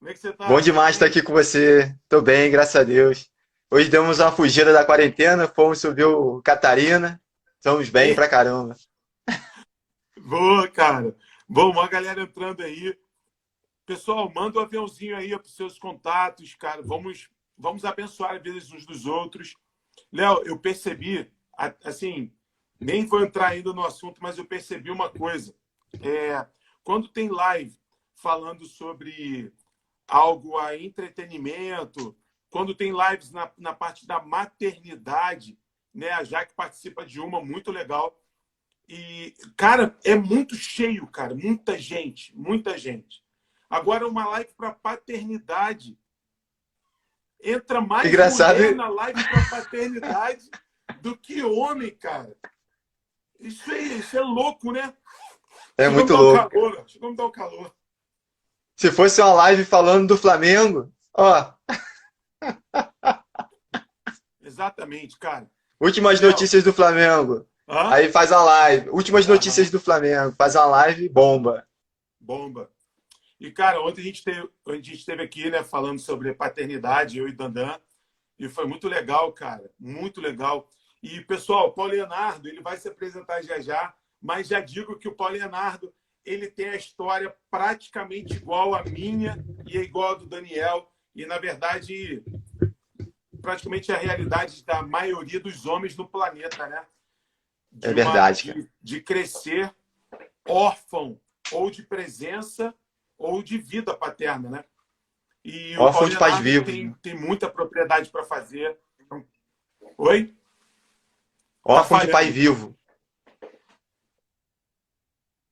Como é que você Bom tá? Tudo demais estar bem? aqui com você. Tô bem, graças a Deus. Hoje demos uma fugida da quarentena, fomos subir o Catarina. Estamos bem Ei, pra caramba. boa, cara. Bom, uma galera entrando aí. Pessoal, manda um aviãozinho aí para os seus contatos, cara. Vamos abençoar a vida uns dos outros. Léo, eu percebi, assim, nem vou entrar ainda no assunto, mas eu percebi uma coisa. É, quando tem live falando sobre algo a entretenimento, quando tem lives na parte da maternidade, né? A Jaque participa de uma muito legal. E, cara, é muito cheio, cara. Muita gente, muita gente. Agora, uma live para paternidade. Entra mais Engraçado, mulher na live para paternidade do que homem, cara. Isso é louco, né? é Chegou a me muito dar um louco. calor. Chegou a me dar um calor. Se fosse uma live falando do Flamengo, ó, Exatamente, cara. E, últimas Léo, notícias do Flamengo. hã? Aí faz uma live. Últimas notícias Aham, do Flamengo. Faz uma live, bomba. bomba. E, cara, ontem a gente teve aqui, né, falando sobre paternidade, eu e Dandan, e foi muito legal, cara, muito legal. E, pessoal, o Paulo Leonardo, ele vai se apresentar já já, mas já digo que o Paulo Leonardo, ele tem a história praticamente igual à minha e é igual à do Daniel, e, na verdade, praticamente a realidade da maioria dos homens no planeta, né? É De, uma, verdade, cara. de crescer órfão ou de presença ou de vida paterna, né? E o Órfão Paulo de pais Leonardo vivos, tem, né? tem muita propriedade para fazer. Oi? Tá Órfão de pai falhando. vivo.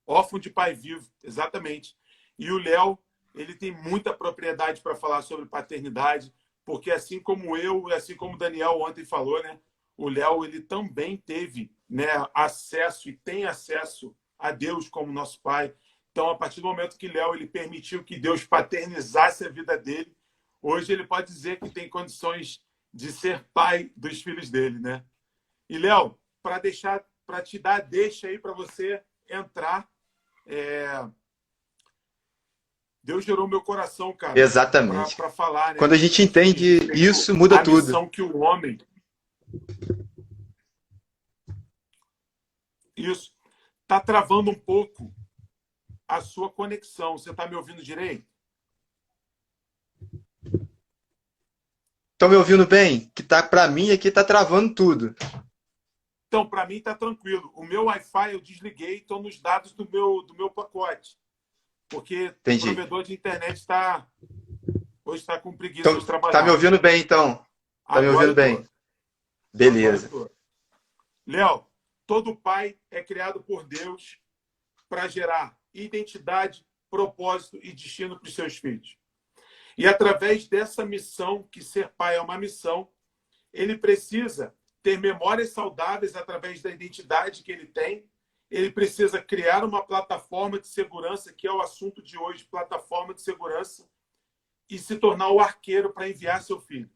Órfão de pai vivo, exatamente. E o Léo, ele tem muita propriedade para falar sobre paternidade, porque assim como eu, assim como o Daniel ontem falou, né? O Léo, ele também teve, né, acesso e tem acesso a Deus como nosso pai. Então, a partir do momento que Léo ele permitiu que Deus paternizasse a vida dele, hoje ele pode dizer que tem condições de ser pai dos filhos dele, né? E Léo, para te dar deixa aí para você entrar, é, Deus gerou meu coração, cara, Exatamente. para falar, Quando né? a gente Enfim, entende respeito isso, muda à tudo. missão que o homem. Isso. Tá travando um pouco a sua conexão. Você está me ouvindo direito? Estão me ouvindo bem? Que tá para mim aqui tá travando tudo. Então, para mim está tranquilo. O meu Wi-Fi eu desliguei, estou nos dados do meu pacote, porque o Entendi. provedor de internet hoje está com preguiça Então, de tá me trabalhar. ouvindo bem então? Tá me Agora ouvindo eu tô. bem? Agora eu Beleza. tô. Léo, todo pai é criado por Deus para gerar identidade, propósito e destino para os seus filhos. E através dessa missão, que ser pai é uma missão, ele precisa ter memórias saudáveis através da identidade que ele tem. Ele precisa criar uma plataforma de segurança, que é o assunto de hoje, plataforma de segurança, e se tornar o arqueiro para enviar seu filho.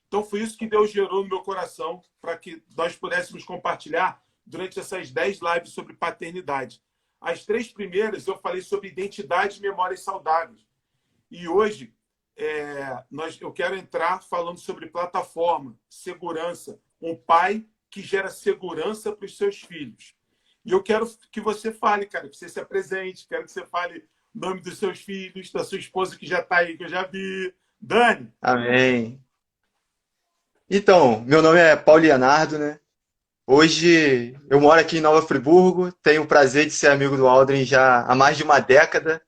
Então, foi isso que Deus gerou no meu coração para que nós pudéssemos compartilhar durante essas 10 lives sobre paternidade. As 3 primeiras eu falei sobre identidade e memórias saudáveis. E hoje eu quero entrar falando sobre plataforma, segurança, um pai que gera segurança para os seus filhos. E eu quero que você fale, cara, que você se apresente, quero que você fale o nome dos seus filhos, da sua esposa que já está aí, que eu já vi. Dani, Amém. Então, meu nome é Paulo Leonardo, né? Hoje eu moro aqui em Nova Friburgo, tenho o prazer de ser amigo do Aldrin já há mais de uma década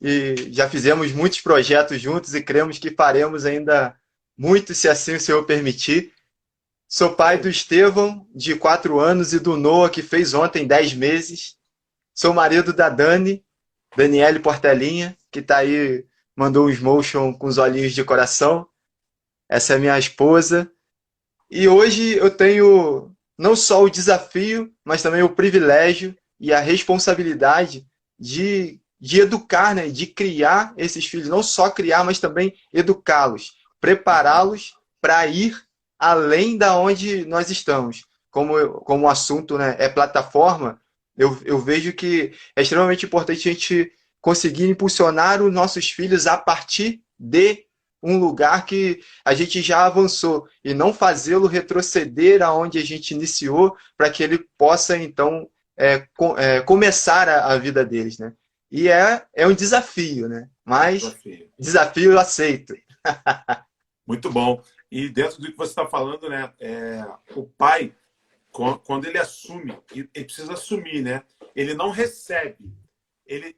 e já fizemos muitos projetos juntos e cremos que faremos ainda muito, se assim o Senhor permitir. Sou isso pai do aí. Estevão, de 4 anos, e do Noah, que fez ontem 10 meses. Sou marido da Dani, Daniele Portelinha, que está aí, mandou uns motion com os olhinhos de coração. Essa é minha esposa. E hoje eu tenho não só o desafio, mas também o privilégio e a responsabilidade de educar, né? De criar esses filhos. Não só criar, mas também educá-los, Uhum. prepará-los para ir além da onde nós estamos. Como o assunto, né, é plataforma, eu vejo que é extremamente importante a gente conseguir impulsionar os nossos filhos a partir de um lugar que a gente já avançou e não fazê-lo retroceder aonde a gente iniciou para que ele possa, então, começar a vida deles, né? E é um desafio, né? Mas Desafio. desafio eu aceito. Muito bom. E dentro do que você está falando, né? O pai, quando ele assume, ele precisa assumir, né? Ele não recebe.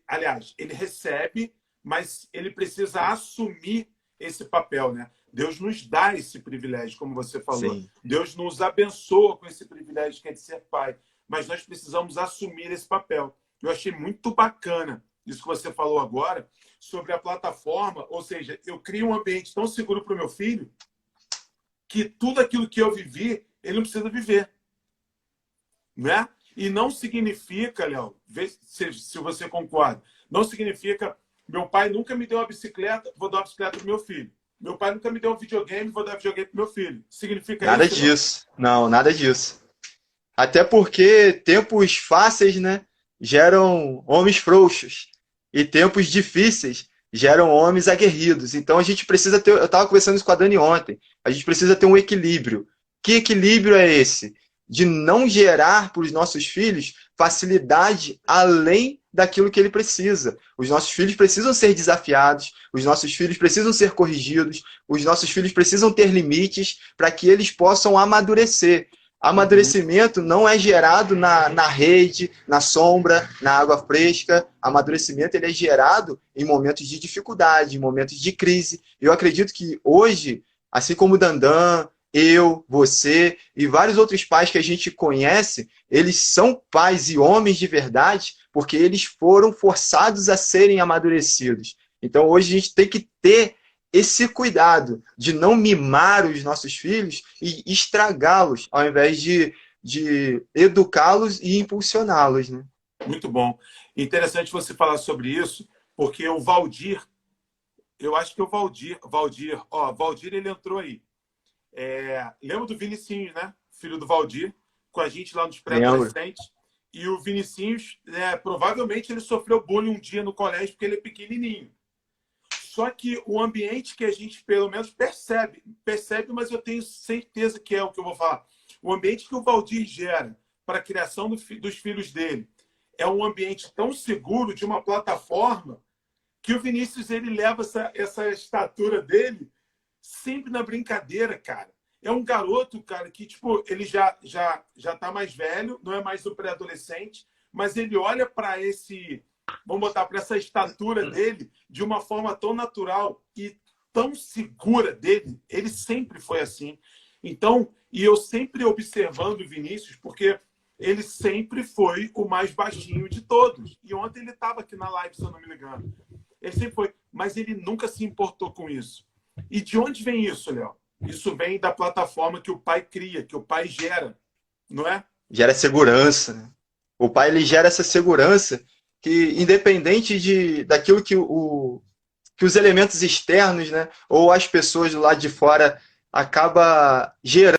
Aliás, ele recebe, mas ele precisa assumir esse papel, né? Deus nos dá esse privilégio, como você falou. Sim. Deus nos abençoa com esse privilégio que é de ser pai. Mas nós precisamos assumir esse papel. Eu achei muito bacana isso que você falou agora sobre a plataforma. Ou seja, eu crio um ambiente tão seguro para o meu filho que tudo aquilo que eu vivi, ele não precisa viver. Né? E não significa, Léo, vê se você concorda, não significa meu pai nunca me deu uma bicicleta, vou dar uma bicicleta para meu filho. Meu pai nunca me deu um videogame, vou dar um videogame para meu filho. Significa Nada isso? disso. Não, nada disso. Até porque tempos fáceis, né, geram homens frouxos. E tempos difíceis geram homens aguerridos. Então a gente precisa ter. Eu estava conversando isso com a Dani ontem. A gente precisa ter um equilíbrio. Que equilíbrio é esse? De não gerar para os nossos filhos facilidade além daquilo que ele precisa. Os nossos filhos precisam ser desafiados, os nossos filhos precisam ser corrigidos, os nossos filhos precisam ter limites para que eles possam amadurecer. Amadurecimento não é gerado na rede, na sombra, na água fresca. Amadurecimento ele é gerado em momentos de dificuldade, em momentos de crise. Eu acredito que hoje, assim como o Dandan, eu, você e vários outros pais que a gente conhece, eles são pais e homens de verdade porque eles foram forçados a serem amadurecidos. Então hoje a gente tem que ter esse cuidado de não mimar os nossos filhos e estragá-los, ao invés de educá-los e impulsioná-los, né? Muito bom. Interessante você falar sobre isso, porque o Valdir, eu acho que o Valdir ele entrou aí. Lembra do Vinicinhos, né? Filho do Valdir, com a gente lá nos pré-adolescentes. E o Vinicinhos, provavelmente ele sofreu bullying um dia no colégio porque ele é pequenininho. Só que o ambiente que a gente, pelo menos, percebe, mas eu tenho certeza que é o que eu vou falar. O ambiente que o Valdir gera para a criação dos filhos dele é um ambiente tão seguro de uma plataforma que o Vinícius ele leva essa estatura dele sempre na brincadeira, cara. É um garoto, cara, que tipo, ele já tá mais velho, não é mais do pré-adolescente, mas ele olha para vamos botar para essa estatura dele de uma forma tão natural e tão segura dele. Ele sempre foi assim. Então, e eu sempre observando o Vinícius, porque ele sempre foi o mais baixinho de todos. E ontem ele estava aqui na live, se eu não me engano. Ele sempre foi, mas ele nunca se importou com isso. E de onde vem isso, Léo? Isso vem da plataforma que o pai cria, que o pai gera, não é? Gera segurança, né? O pai ele gera essa segurança que, independente daquilo que os elementos externos, né, ou as pessoas do lado de fora acaba gerando.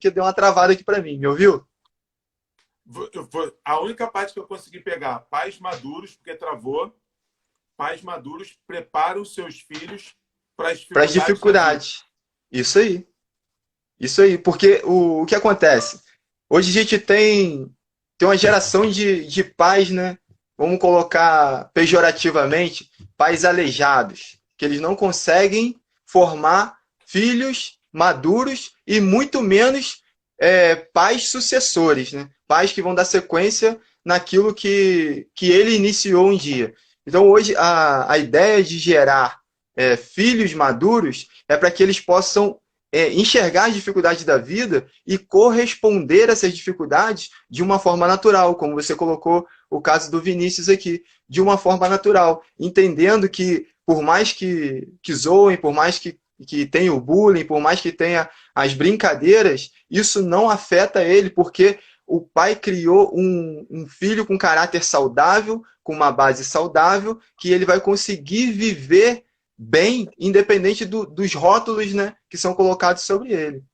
Que deu uma travada aqui para mim, me ouviu? A única parte que eu consegui pegar, pais maduros, porque travou, pais maduros preparam seus filhos para as Para as dificuldades da vida. dificuldades. Isso aí. Isso aí. Porque o que acontece? Hoje a gente tem uma geração de pais, né? Vamos colocar pejorativamente, pais aleijados, que eles não conseguem formar filhos maduros e muito menos pais sucessores, né? Pais que vão dar sequência naquilo que ele iniciou um dia. Então hoje a ideia de gerar filhos maduros é para que eles possam enxergar as dificuldades da vida e corresponder a essas dificuldades de uma forma natural, como você colocou o caso do Vinícius aqui, de uma forma natural, entendendo que por mais que zoem, por mais que tenha o bullying, por mais que tenha as brincadeiras, isso não afeta ele, porque o pai criou um filho com caráter saudável, com uma base saudável, que ele vai conseguir viver bem, independente dos rótulos, né, que são colocados sobre ele.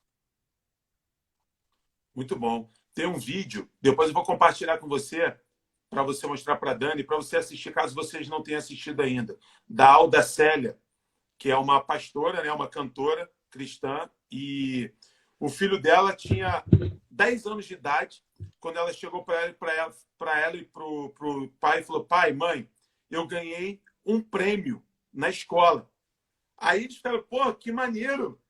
Muito bom. Tem um vídeo, depois eu vou compartilhar com você, para você mostrar para a Dani, para você assistir, caso vocês não tenham assistido ainda, da Alda Célia, que é uma pastora, né, uma cantora cristã, e o filho dela tinha 10 anos de idade, quando ela chegou para ela e para o pai e falou: pai, mãe, eu ganhei um prêmio na escola. Aí eles ficaram: pô, que maneiro!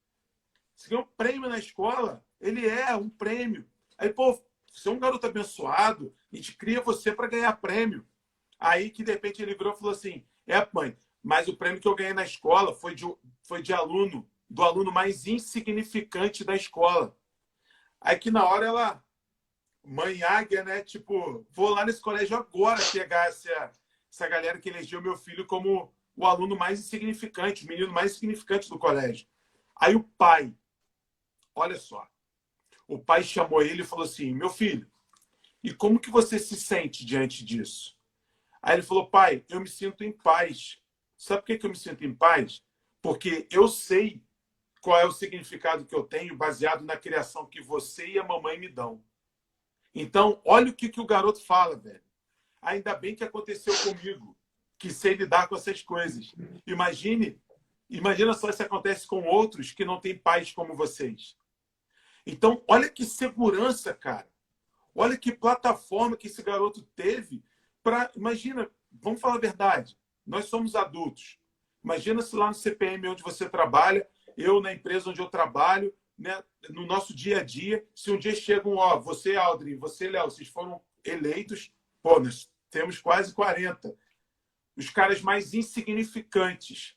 Você ganhou um prêmio na escola? Ele é um prêmio. Aí, pô, você é um garoto abençoado, a gente cria você para ganhar prêmio. Aí que de repente ele virou e falou assim: é, mãe, mas o prêmio que eu ganhei na escola foi de aluno, do aluno mais insignificante da escola. Aí que na hora ela, mãe águia, né? Tipo, vou lá nesse colégio agora pegar essa galera que elegeu meu filho como o aluno mais insignificante, o menino mais insignificante do colégio. Aí o pai, olha só, o pai chamou ele e falou assim: meu filho, e como que você se sente diante disso? Aí ele falou: pai, eu me sinto em paz. Sabe por que eu me sinto em paz? Porque eu sei qual é o significado que eu tenho baseado na criação que você e a mamãe me dão. Então, olha o que o garoto fala, velho. Ainda bem que aconteceu comigo, que sei lidar com essas coisas. Imagina só se acontece com outros que não têm pais como vocês. Então, olha que segurança, cara. Olha que plataforma que esse garoto teve para... Imagina, vamos falar a verdade, nós somos adultos. Imagina se lá no CPM onde você trabalha, eu na empresa onde eu trabalho, né, no nosso dia a dia, se um dia chegam, ó, você, Aldrin, você, Léo, vocês foram eleitos, pô, nós temos quase 40. Os caras mais insignificantes.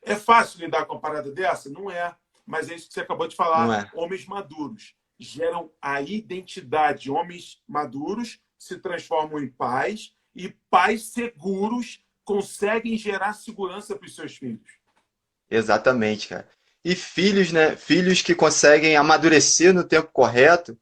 É fácil lidar com uma parada dessa? Não é. Mas é isso que você acabou de Não falar. é? Homens maduros geram a identidade. Homens maduros se transformam em pais e pais seguros conseguem gerar segurança para os seus filhos. Exatamente, cara. E filhos, né? Filhos que conseguem amadurecer no tempo correto,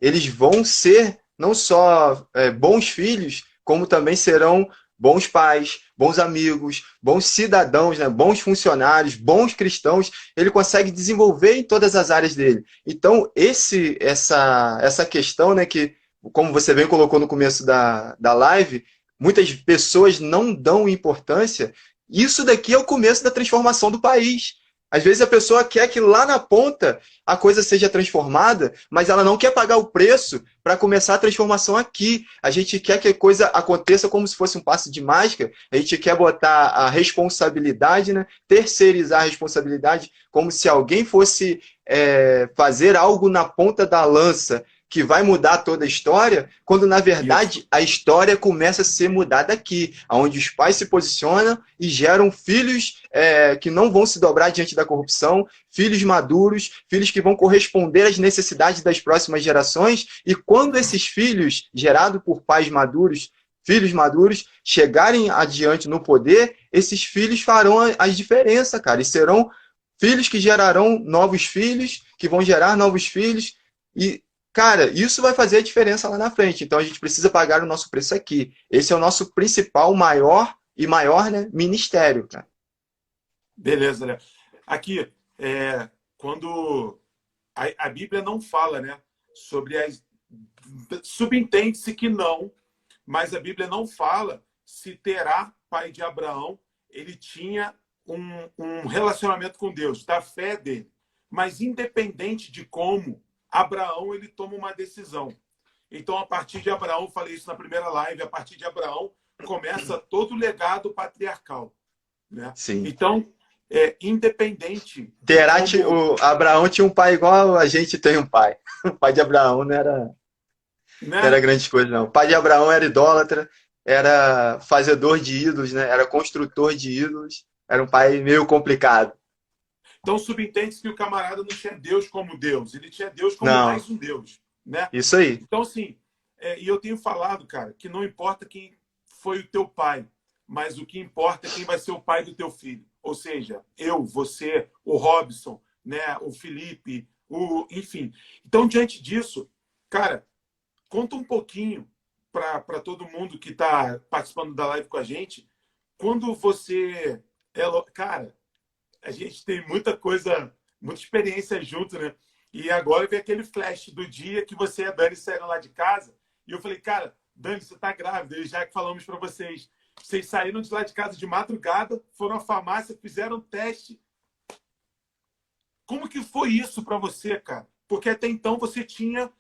eles vão ser não só bons filhos, como também serão bons pais, bons amigos, bons cidadãos, né? Bons funcionários, bons cristãos. Ele consegue desenvolver em todas as áreas dele. Então, essa questão, né, que, como você bem colocou no começo da live, muitas pessoas não dão importância. Isso daqui é o começo da transformação do país. Às vezes a pessoa quer que lá na ponta a coisa seja transformada, mas ela não quer pagar o preço para começar a transformação aqui. A gente quer que a coisa aconteça como se fosse um passe de mágica, a gente quer botar a responsabilidade, né? Terceirizar a responsabilidade, como se alguém fosse fazer algo na ponta da lança que vai mudar toda a história, quando na verdade Isso. a história começa a ser mudada aqui, onde os pais se posicionam e geram filhos que não vão se dobrar diante da corrupção, filhos maduros, filhos que vão corresponder às necessidades das próximas gerações, e quando esses filhos, gerados por pais maduros, filhos maduros, chegarem adiante no poder, esses filhos farão as diferenças, cara, e serão filhos que gerarão novos filhos, que vão gerar novos filhos, e cara, isso vai fazer a diferença lá na frente. Então a gente precisa pagar o nosso preço aqui. Esse é o nosso principal, maior, né, ministério, cara. Beleza, né? Aqui, quando a Bíblia não fala, né, sobre as... Subentende-se que não, mas a Bíblia não fala se Terá, pai de Abraão, ele tinha um relacionamento com Deus, da fé dele. Mas independente de como, Abraão ele toma uma decisão. Então, a partir de Abraão, eu falei isso na primeira live, a partir de Abraão começa todo o legado patriarcal, né? Sim. Então, independente Terá, de como, o Abraão tinha um pai igual a gente tem um pai. O pai de Abraão não era né? grande coisa, não. O pai de Abraão era idólatra, era fazedor de ídolos, né? Era construtor de ídolos. Era um pai meio complicado. Então, subentende-se que o camarada não tinha Deus como Deus, ele tinha Deus como Não, mais um Deus, né? isso aí. Então, assim, e eu tenho falado, cara, que não importa quem foi o teu pai, mas o que importa é quem vai ser o pai do teu filho. Ou seja, eu, você, o Robson, né, o Felipe, enfim. Então, diante disso, cara, conta um pouquinho para todo mundo que está participando da live com a gente. Quando você... Cara, a gente tem muita coisa, muita experiência junto, né? E agora vem aquele flash do dia que você e a Dani saíram lá de casa. E eu falei, cara, Dani, você tá grávida. E já que falamos para vocês, vocês saíram de lá de casa de madrugada, foram à farmácia, fizeram teste. Como que foi isso para você, cara? Porque até então você tinha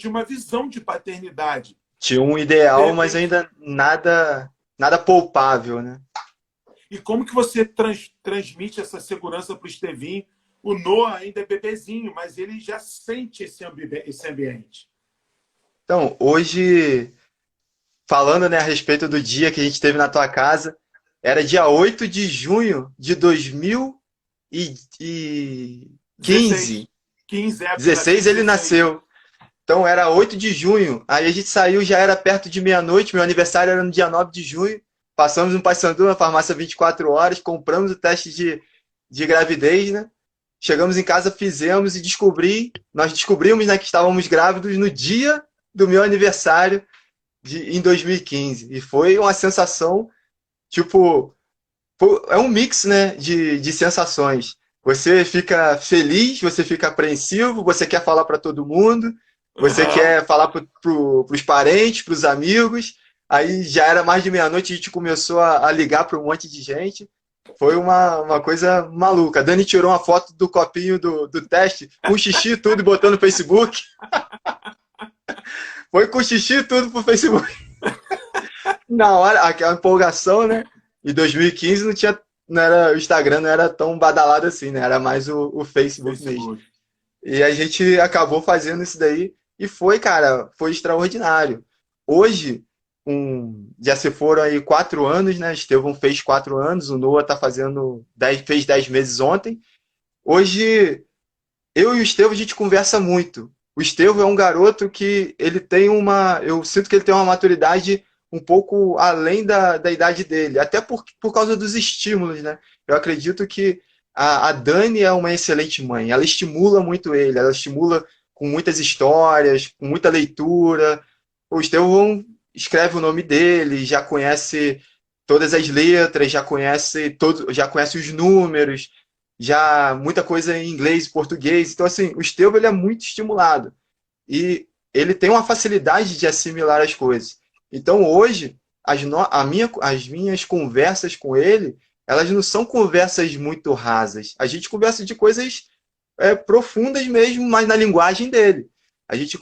uma visão de paternidade. Tinha um De ideal, mas repente, ainda nada palpável, né? e como que você transmite essa segurança para o Estevinho? O Noah ainda é bebezinho, mas ele já sente esse ambiente. Então, hoje, falando, né, a respeito do dia que a gente teve na tua casa, era dia 8 de junho de 2015. 16. 15 é, porque eu nasci 16 em ele 16. nasceu. Então era 8 de junho. Aí a gente saiu, já era perto de meia-noite. Meu aniversário era no dia 9 de junho. Passamos no Paissandu, na farmácia 24 horas, compramos o teste de gravidez, né? Chegamos em casa, fizemos e nós descobrimos, né, que estávamos grávidos no dia do meu aniversário em 2015. E foi uma sensação, tipo, é um mix, né, de sensações. Você fica feliz, você fica apreensivo, você quer falar para todo mundo, você Uhum. quer falar para os parentes, para os amigos. Aí já era mais de meia-noite, a gente começou a ligar para um monte de gente. Foi uma coisa maluca. A Dani tirou uma foto do copinho do teste, com xixi e tudo, e botou no Facebook. Foi com xixi e tudo pro Facebook. Na hora, aquela empolgação, né? Em 2015 o Instagram não era tão badalado assim, né? Era mais o Facebook mesmo. Facebook. E a gente acabou fazendo isso daí e foi, cara, foi extraordinário. Hoje, já se foram aí 4 anos, né? Estevão fez 4 anos, o Noah tá fez 10 meses ontem. Hoje, eu e o Estevão, a gente conversa muito. O Estevão é um garoto que ele tem eu sinto que ele tem uma maturidade um pouco além da idade dele, até por causa dos estímulos, né? Eu acredito que a Dani é uma excelente mãe, ela estimula muito ele, ela estimula com muitas histórias, com muita leitura. O Estevão escreve o nome dele, já conhece todas as letras, já conhece os números, já muita coisa em inglês, português. Então, assim, o Estevão ele é muito estimulado e ele tem uma facilidade de assimilar as coisas. Então, hoje, as minhas conversas com ele, elas não são conversas muito rasas. A gente conversa de coisas profundas mesmo, mas na linguagem dele. A gente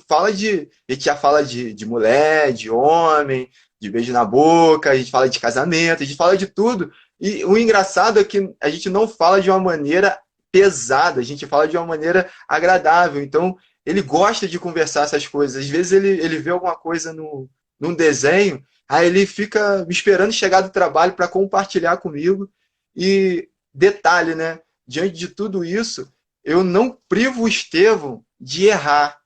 já fala de mulher, de homem, de beijo na boca, a gente fala de casamento, a gente fala de tudo. E o engraçado é que a gente não fala de uma maneira pesada, a gente fala de uma maneira agradável. Então, ele gosta de conversar essas coisas. Às vezes ele vê alguma coisa num desenho, aí ele fica me esperando chegar do trabalho para compartilhar comigo. E detalhe, né? Diante de tudo isso, eu não privo o Estevão de errar.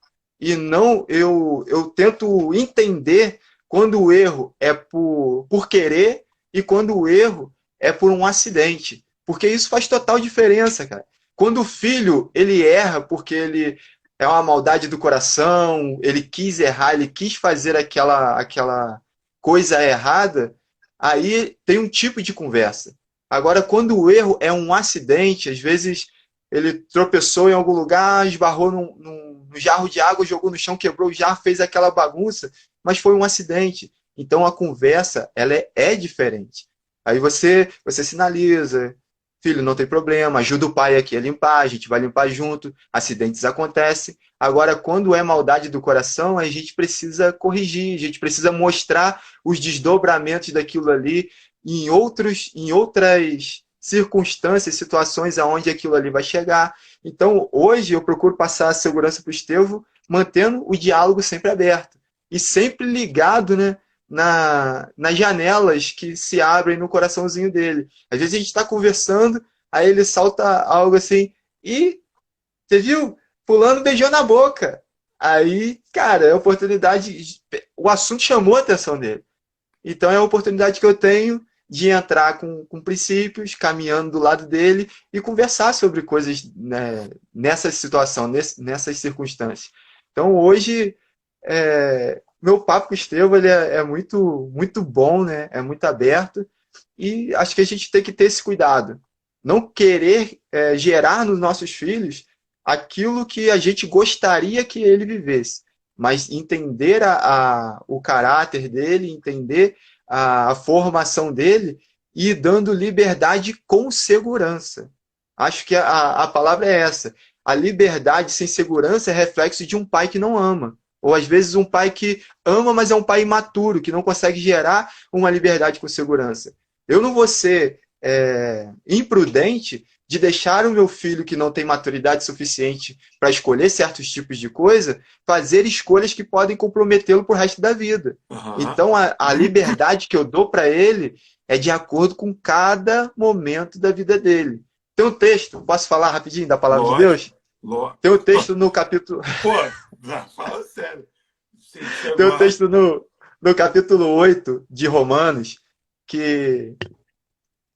E não, eu tento entender quando o erro é por querer e quando o erro é por um acidente. Porque isso faz total diferença, cara. Quando o filho, ele erra porque ele é uma maldade do coração, ele quis errar, ele quis fazer aquela coisa errada, aí tem um tipo de conversa. Agora, quando o erro é um acidente, às vezes ele tropeçou em algum lugar, esbarrou num jarro de água, jogou no chão, quebrou o jarro, fez aquela bagunça, mas foi um acidente. Então a conversa, ela é diferente. Aí você sinaliza, filho, não tem problema, ajuda o pai aqui a limpar, a gente vai limpar junto, acidentes acontecem. Agora, quando é maldade do coração, a gente precisa corrigir, a gente precisa mostrar os desdobramentos daquilo ali em outras circunstâncias, situações aonde aquilo ali vai chegar. Então, hoje eu procuro passar a segurança para o Estevão, mantendo o diálogo sempre aberto e sempre ligado, né, nas janelas que se abrem no coraçãozinho dele. Às vezes a gente está conversando, Aí ele salta algo assim, e você viu? Fulano beijou na boca. Aí, cara, é a oportunidade, o assunto chamou a atenção dele. Então é a oportunidade que eu tenho de entrar com princípios, caminhando do lado dele e conversar sobre coisas, né, nessa situação, nessas circunstâncias. Então hoje, meu papo com o Estevão ele é muito, muito bom, né? É muito aberto e acho que a gente tem que ter esse cuidado. Não querer gerar nos nossos filhos aquilo que a gente gostaria que ele vivesse, mas entender o caráter dele, entender a formação dele e ir dando liberdade com segurança. Acho que a palavra é essa. A liberdade sem segurança é reflexo de um pai que não ama. Ou às vezes um pai que ama, mas é um pai imaturo, que não consegue gerar uma liberdade com segurança. Eu não vou ser imprudente de deixar o meu filho que não tem maturidade suficiente para escolher certos tipos de coisa, fazer escolhas que podem comprometê-lo para o resto da vida. Aham. Então, a liberdade que eu dou para ele é de acordo com cada momento da vida dele. Tem um texto, posso falar rapidinho da palavra de Deus? Tem um texto no capítulo... Pô, fala sério. Tem um texto no capítulo 8 de Romanos, que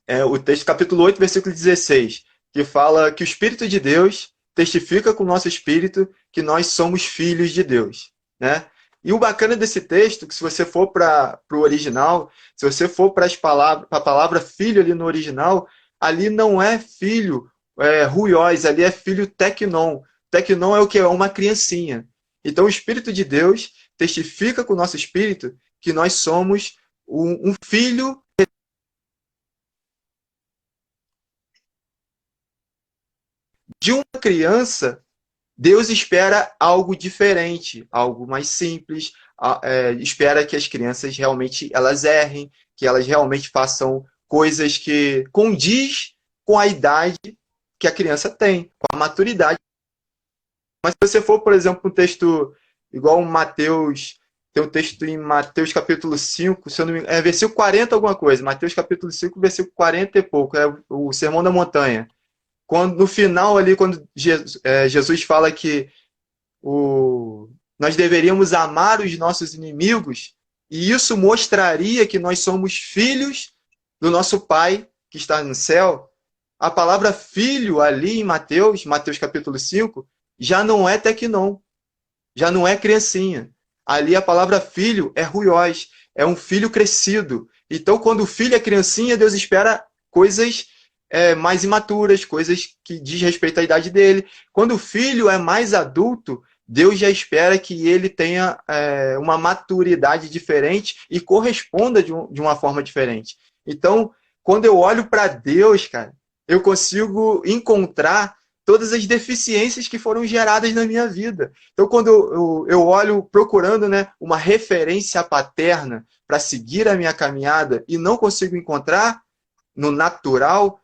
é o texto, capítulo 8, versículo 16, que fala que o Espírito de Deus testifica com o nosso espírito que nós somos filhos de Deus, né? E o bacana desse texto, que se você for para o original, se você for para a palavra filho ali no original, ali não é filho ruiós, ali é filho teknon. Teknon é o que? É uma criancinha. Então o Espírito de Deus testifica com o nosso espírito que nós somos um filho de uma criança. Deus espera algo diferente, algo mais simples, espera que as crianças realmente elas errem, que elas realmente façam coisas que condiz com a idade que a criança tem, com a maturidade. Mas se você for, por exemplo, um texto igual Mateus, tem um texto em Mateus capítulo 5, se eu não me engano, versículo 40 alguma coisa, Mateus capítulo 5, versículo 40 e pouco, é o Sermão da Montanha. No final ali, quando Jesus fala que nós deveríamos amar os nossos inimigos, e isso mostraria que nós somos filhos do nosso Pai que está no céu, a palavra filho ali em Mateus capítulo 5, já não é teknon, já não é criancinha. Ali a palavra filho é ruiós, é um filho crescido. Então, quando o filho é criancinha, Deus espera coisas mais imaturas, coisas que diz respeito à idade dele. Quando o filho é mais adulto, Deus já espera que ele tenha uma maturidade diferente e corresponda de uma forma diferente. Então, quando eu olho para Deus, cara, eu consigo encontrar todas as deficiências que foram geradas na minha vida. Então, quando eu olho procurando, né, uma referência paterna para seguir a minha caminhada e não consigo encontrar no natural,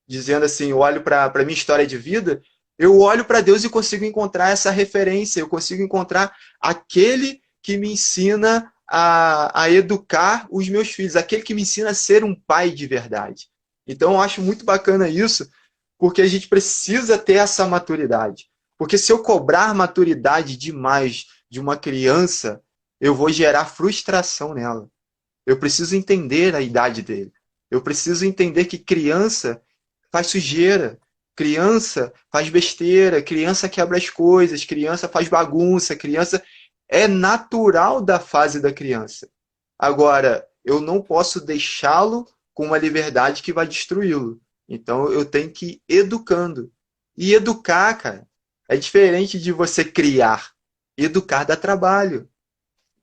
dizendo assim, eu olho para a minha história de vida, eu olho para Deus e consigo encontrar essa referência, eu consigo encontrar aquele que me ensina a educar os meus filhos, aquele que me ensina a ser um pai de verdade. Então eu acho muito bacana isso, porque a gente precisa ter essa maturidade. Porque se eu cobrar maturidade demais de uma criança, eu vou gerar frustração nela. Eu preciso entender a idade dele. Eu preciso entender que criança faz sujeira, criança faz besteira, criança quebra as coisas, criança faz bagunça, criança é natural da fase da criança. Agora, eu não posso deixá-lo com uma liberdade que vai destruí-lo. Então, eu tenho que ir educando. E educar, cara, é diferente de você criar. Educar dá trabalho.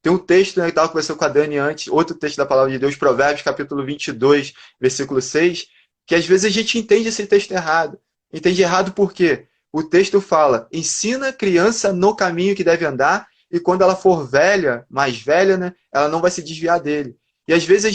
Tem um texto, né, que eu estava conversando com a Dani antes, outro texto da Palavra de Deus, Provérbios, capítulo 22, versículo 6, que às vezes a gente entende esse texto errado. Entende errado por quê? O texto fala, ensina a criança no caminho que deve andar, e quando ela for velha, mais velha, né, ela não vai se desviar dele. E às vezes a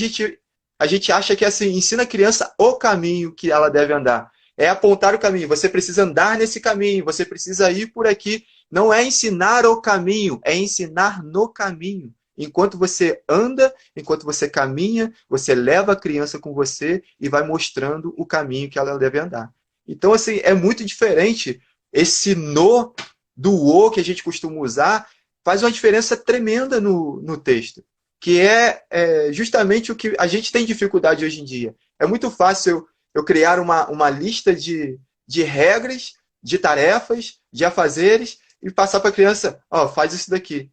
gente acha que assim, ensina a criança o caminho que ela deve andar. É apontar o caminho, você precisa andar nesse caminho, você precisa ir por aqui. Não é ensinar o caminho, é ensinar no caminho. Enquanto você anda, enquanto você caminha, você leva a criança com você e vai mostrando o caminho que ela deve andar. Então, assim, é muito diferente esse no do o que a gente costuma usar, faz uma diferença tremenda no texto, que é justamente o que a gente tem dificuldade hoje em dia. É muito fácil eu criar uma lista de regras, de tarefas, de afazeres e passar para a criança, ó, faz isso daqui.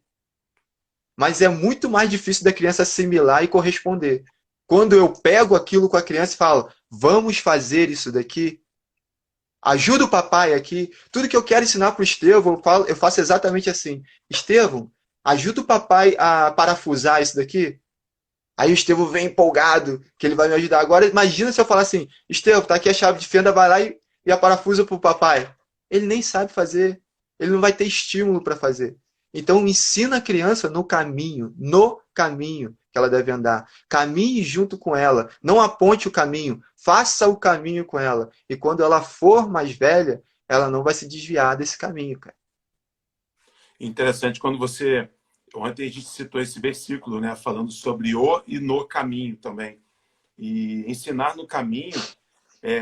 Mas é muito mais difícil da criança assimilar e corresponder. Quando eu pego aquilo com a criança e falo, vamos fazer isso daqui, ajuda o papai aqui. Tudo que eu quero ensinar para o Estevão, eu faço exatamente assim. Estevão, ajuda o papai a parafusar isso daqui. Aí o Estevão vem empolgado, que ele vai me ajudar. Agora, imagina se eu falar assim, Estevão, tá aqui a chave de fenda, vai lá e a parafusa pro papai. Ele nem sabe fazer. Ele não vai ter estímulo para fazer. Então, ensina a criança no caminho que ela deve andar. Caminhe junto com ela. Não aponte o caminho. Faça o caminho com ela. E quando ela for mais velha, ela não vai se desviar desse caminho, cara. Interessante quando você... Ontem a gente citou esse versículo, né? Falando sobre o e no caminho também. E ensinar no caminho,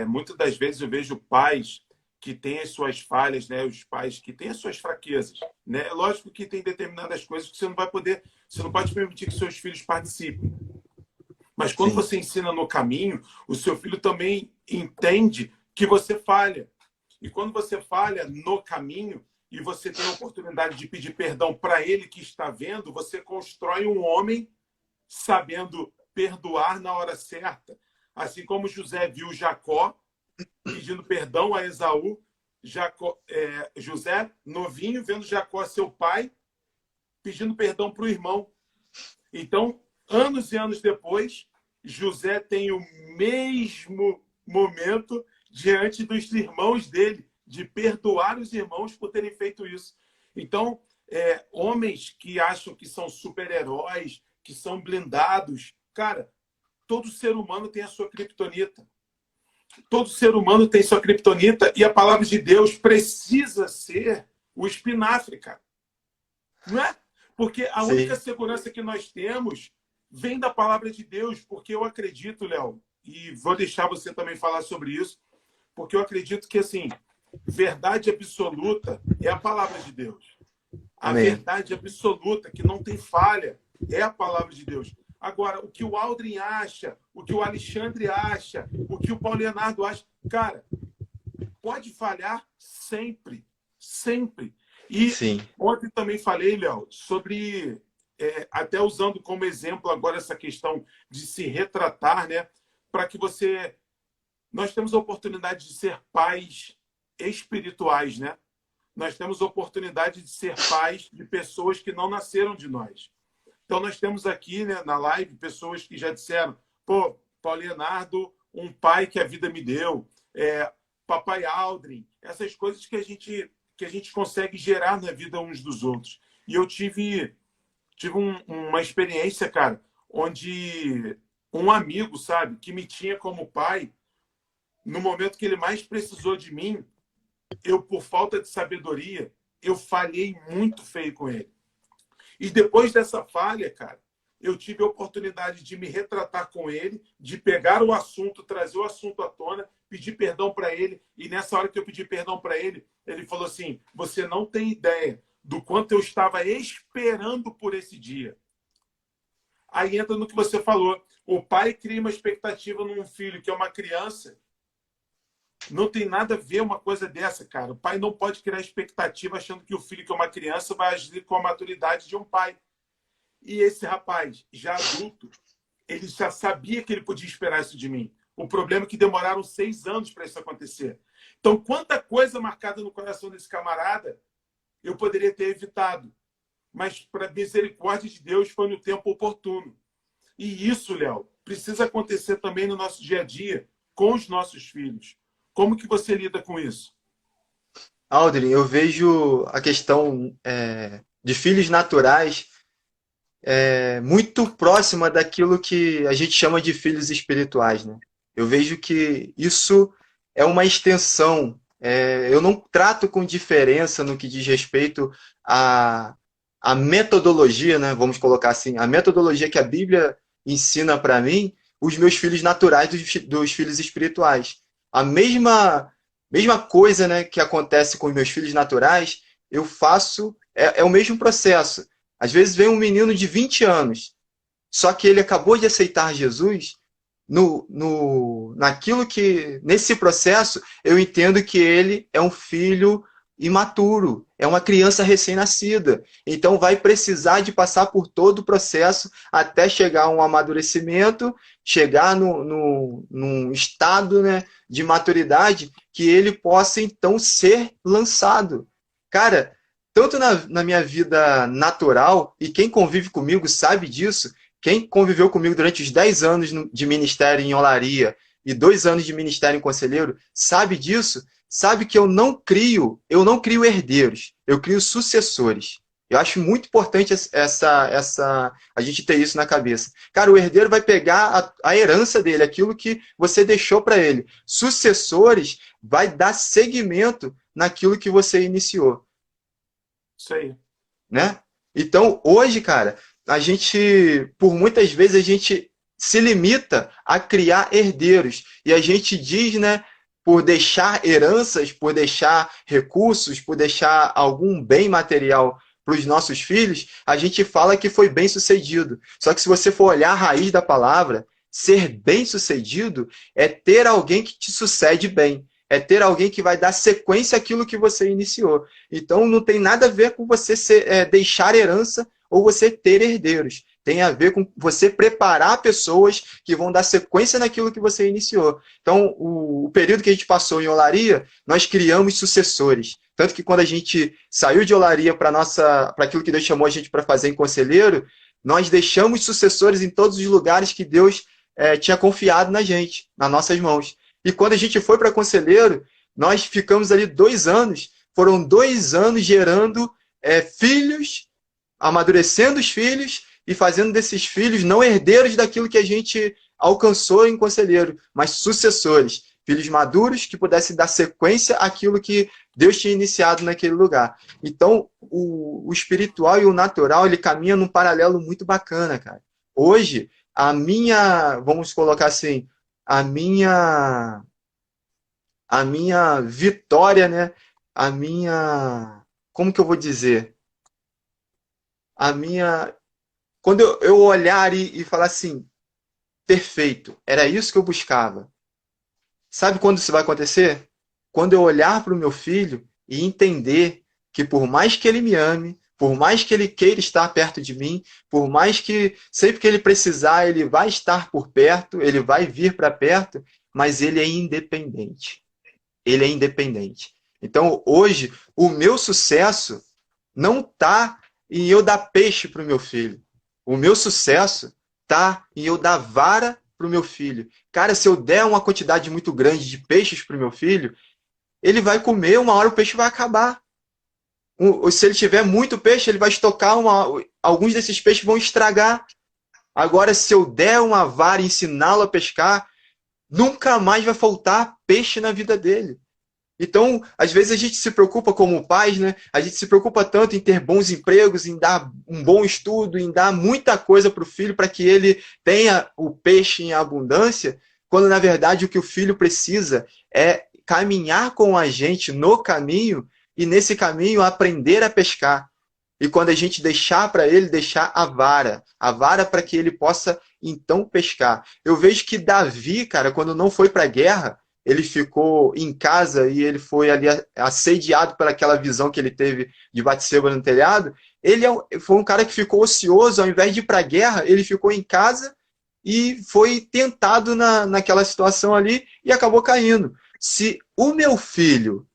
muitas das vezes eu vejo pais que têm as suas falhas, né? Os pais que têm as suas fraquezas, né? É lógico que tem determinadas coisas que você não vai poder, você não pode permitir que seus filhos participem. Mas quando Sim, você ensina no caminho, o seu filho também entende que você falha. E quando você falha no caminho e você tem a oportunidade de pedir perdão para ele que está vendo, você constrói um homem sabendo perdoar na hora certa. Assim como José viu Jacó pedindo perdão a Esaú, José, novinho, vendo Jacó, seu pai, pedindo perdão para o irmão. Então, anos e anos depois, José tem o mesmo momento diante dos irmãos dele, de perdoar os irmãos por terem feito isso. Então, homens que acham que são super-heróis, que são blindados, cara, todo ser humano tem a sua criptonita. Todo ser humano tem sua criptonita e a palavra de Deus precisa ser o espinafre, cara. Não é? Porque a única sim, segurança que nós temos vem da palavra de Deus, porque eu acredito, Léo, e vou deixar você também falar sobre isso, porque eu acredito que, assim, verdade absoluta é a palavra de Deus. A amém. verdade absoluta, que não tem falha, é a palavra de Deus. Agora, o que o Aldrin acha, o que o Alexandre acha, o que o Paulo Leonardo acha, cara, pode falhar sempre. Sempre. E Sim, ontem também falei, Léo, sobre, até usando como exemplo agora essa questão de se retratar, né? Para que você... Nós temos a oportunidade de ser pais espirituais, né? Nós temos a oportunidade de ser pais de pessoas que não nasceram de nós. Então, nós temos aqui, né, na live pessoas que já disseram, pô, Paulo Leonardo, um pai que a vida me deu, papai Aldrin, essas coisas que a gente consegue gerar na vida uns dos outros. E eu tive uma experiência, cara, onde um amigo, sabe, que me tinha como pai, no momento que ele mais precisou de mim, eu, por falta de sabedoria, eu falhei muito feio com ele. E depois dessa falha, cara, eu tive a oportunidade de me retratar com ele, de pegar o assunto, trazer o assunto à tona, pedir perdão para ele. E nessa hora que eu pedi perdão para ele, ele falou assim: você não tem ideia do quanto eu estava esperando por esse dia. Aí entra no que você falou. O pai cria uma expectativa num filho que é uma criança. Não tem nada a ver uma coisa dessa, cara. O pai não pode criar expectativa achando que o filho, que é uma criança, vai agir com a maturidade de um pai. E esse rapaz, já adulto, ele já sabia que ele podia esperar isso de mim. O problema é que demoraram 6 anos para isso acontecer. Então, quanta coisa marcada no coração desse camarada eu poderia ter evitado. Mas, para misericórdia de Deus, foi no tempo oportuno. E isso, Léo, precisa acontecer também no nosso dia a dia com os nossos filhos. Como que você lida com isso? Aldrin, eu vejo a questão de filhos naturais muito próxima daquilo que a gente chama de filhos espirituais, né? Eu vejo que isso é uma extensão. Eu não trato com diferença no que diz respeito a a metodologia, né, vamos colocar assim, a metodologia que a Bíblia ensina para mim, os meus filhos naturais dos filhos espirituais. A mesma coisa, né, que acontece com os meus filhos naturais, eu faço, é o mesmo processo. Às vezes vem um menino de 20 anos, só que ele acabou de aceitar Jesus, naquilo que, nesse processo, eu entendo que ele é um filho imaturo, é uma criança recém-nascida. Então vai precisar de passar por todo o processo até chegar a um amadurecimento, chegar num estado, né, de maturidade que ele possa então ser lançado. Cara, tanto na minha vida natural, e quem convive comigo sabe disso, quem conviveu comigo durante os 10 anos de ministério em Olaria e 2 anos de ministério em Conselheiro, sabe disso, sabe que eu não crio herdeiros, eu crio sucessores. Eu acho muito importante a gente ter isso na cabeça. Cara, o herdeiro vai pegar a herança dele, aquilo que você deixou para ele. Sucessores vai dar seguimento naquilo que você iniciou. Isso aí. Né? Então, hoje, cara, por muitas vezes, a gente se limita a criar herdeiros. E a gente diz, né, por deixar heranças, por deixar recursos, por deixar algum bem material para os nossos filhos, a gente fala que foi bem sucedido. Só que se você for olhar a raiz da palavra, ser bem sucedido é ter alguém que te sucede bem. É ter alguém que vai dar sequência àquilo que você iniciou. Então, não tem nada a ver com você deixar herança ou você ter herdeiros. Tem a ver com você preparar pessoas que vão dar sequência naquilo que você iniciou. Então, o período que a gente passou em Olaria, nós criamos sucessores. Tanto que quando a gente saiu de Olaria para aquilo que Deus chamou a gente para fazer em Conselheiro, nós deixamos sucessores em todos os lugares que Deus tinha confiado na gente, nas nossas mãos. E quando a gente foi para Conselheiro, nós ficamos ali 2 anos. Foram 2 anos gerando filhos, amadurecendo os filhos e fazendo desses filhos não herdeiros daquilo que a gente alcançou em Conselheiro, mas sucessores. Filhos maduros que pudessem dar sequência àquilo que Deus tinha iniciado naquele lugar. Então, o espiritual e o natural, ele caminha num paralelo muito bacana, cara. Hoje, vamos colocar assim, a minha vitória, né? Como que eu vou dizer? Quando eu olhar e falar assim, perfeito, era isso que eu buscava. Sabe quando isso vai acontecer? Quando eu olhar para o meu filho e entender que por mais que ele me ame, por mais que ele queira estar perto de mim, por mais que sempre que ele precisar, ele vai estar por perto, ele vai vir para perto, mas ele é independente. Ele é independente. Então, hoje, o meu sucesso não está em eu dar peixe para o meu filho. O meu sucesso está em eu dar vara para o meu filho. Cara, se eu der uma quantidade muito grande de peixes para o meu filho, ele vai comer, uma hora o peixe vai acabar. Se ele tiver muito peixe, ele vai estocar, alguns desses peixes vão estragar. Agora, se eu der uma vara e ensiná-lo a pescar, nunca mais vai faltar peixe na vida dele. Então, às vezes a gente se preocupa como pais, né? A gente se preocupa tanto em ter bons empregos, em dar um bom estudo, em dar muita coisa para o filho para que ele tenha o peixe em abundância, quando na verdade o que o filho precisa é caminhar com a gente no caminho e nesse caminho aprender a pescar. E quando a gente deixar para ele, deixar a vara para que ele possa então pescar. Eu vejo que Davi, cara, quando não foi para a guerra, ele ficou em casa e ele foi ali assediado pelaquela visão que ele teve de Batseba no telhado. Ele foi um cara que ficou ocioso, ao invés de ir para a guerra, ele ficou em casa e foi tentado naquela situação ali e acabou caindo. Se o meu filho